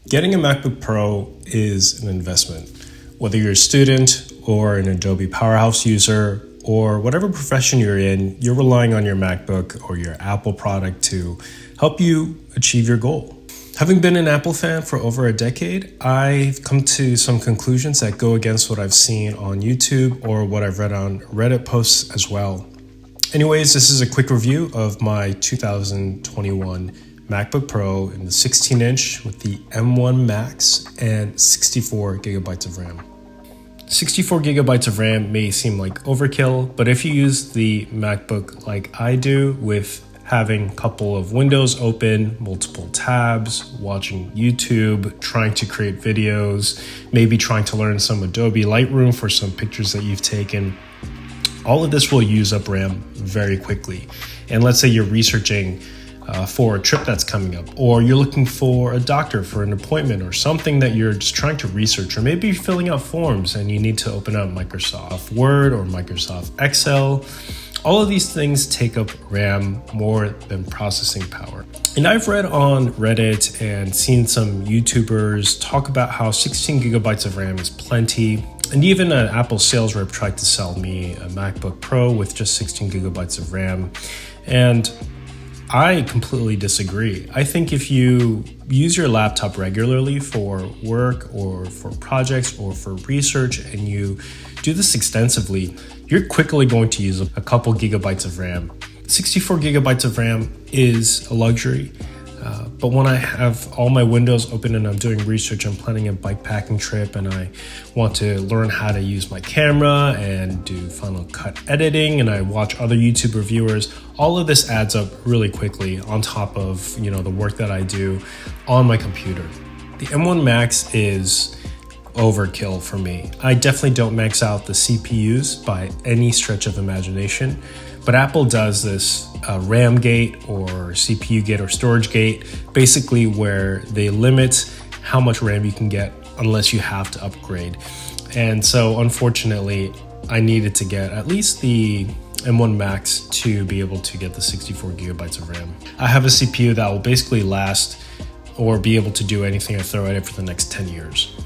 Getting a MacBook Pro is an investment. Whether you're a student or an Adobe Powerhouse user or whatever profession you're in, you're relying on your MacBook or your Apple product to help you achieve your goal. Having been an Apple fan for over a decade, I've come to some conclusions that go against what I've seen on YouTube or what I've read on Reddit posts as well. Anyways, this is a quick review of my 2021 MacBook Pro in the 16-inch with the M1 Max and 64 gigabytes of RAM. 64 gigabytes of RAM may seem like overkill, but if you use the MacBook like I do, with having a couple of windows open, multiple tabs, watching YouTube, trying to create videos, maybe trying to learn some Adobe Lightroom for some pictures that you've taken, all of this will use up RAM very quickly. And let's say you're researching for a trip that's coming up, or you're looking for a doctor for an appointment or something that you're just trying to research, or maybe you're filling out forms and you need to open up Microsoft Word or Microsoft Excel. All of these things take up RAM more than processing power. And I've read on Reddit and seen some YouTubers talk about how 16 gigabytes of RAM is plenty. And even an Apple sales rep tried to sell me a MacBook Pro with just 16 gigabytes of RAM. And I completely disagree. I think if you use your laptop regularly for work or for projects or for research, and you do this extensively, you're quickly going to use a couple gigabytes of RAM. 64 gigabytes of RAM is a luxury, but when I have all my windows open and I'm doing research, I'm planning a bikepacking trip and I want to learn how to use my camera and do Final Cut editing, and I watch other YouTube reviewers, all of this adds up really quickly on top of, the work that I do on my computer. The M1 Max is overkill for me. I definitely don't max out the CPUs by any stretch of imagination, but Apple does this RAM gate or CPU gate or storage gate, basically where they limit how much RAM you can get unless you have to upgrade. And so unfortunately, I needed to get at least the M1 Max to be able to get the 64 gigabytes of RAM. I have a CPU that will basically last or be able to do anything I throw at it for the next 10 years.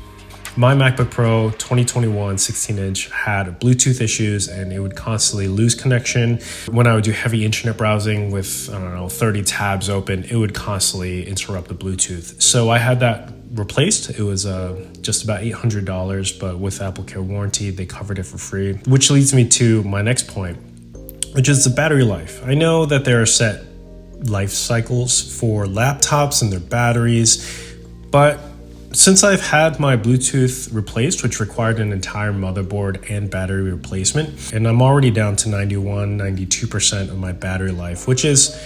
My MacBook Pro 2021 16-inch had Bluetooth issues and it would constantly lose connection. When I would do heavy internet browsing with, 30 tabs open, it would constantly interrupt the Bluetooth. So I had that replaced. It was just about $800, but with AppleCare warranty, they covered it for free. Which leads me to my next point, which is the battery life. I know that there are set life cycles for laptops and their batteries, but since I've had my Bluetooth replaced, which required an entire motherboard and battery replacement, and I'm already down to 92% of my battery life, which is,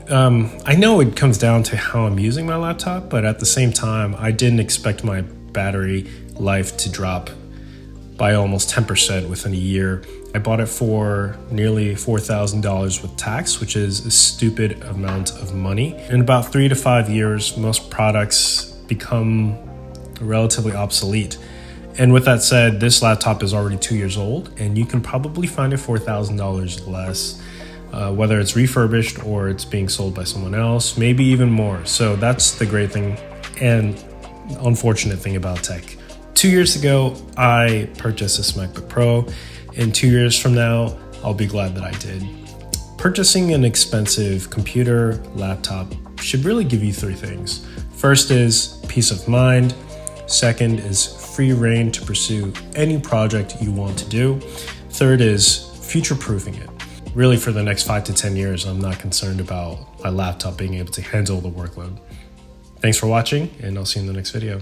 I know it comes down to how I'm using my laptop, but at the same time, I didn't expect my battery life to drop by almost 10% within a year. I bought it for nearly $4,000 with tax, which is a stupid amount of money. In about 3 to 5 years, most products become relatively obsolete. And with that said, this laptop is already 2 years old, and you can probably find it for $1,000 less, whether it's refurbished or it's being sold by someone else, maybe even more. So that's the great thing and unfortunate thing about tech. 2 years ago, I purchased this MacBook Pro, and 2 years from now, I'll be glad that I did. Purchasing an expensive computer, laptop should really give you 3 things. First is peace of mind. Second is free reign to pursue any project you want to do. Third is future-proofing it. Really, for the next 5 to 10 years, I'm not concerned about my laptop being able to handle the workload. Thanks for watching, and I'll see you in the next video.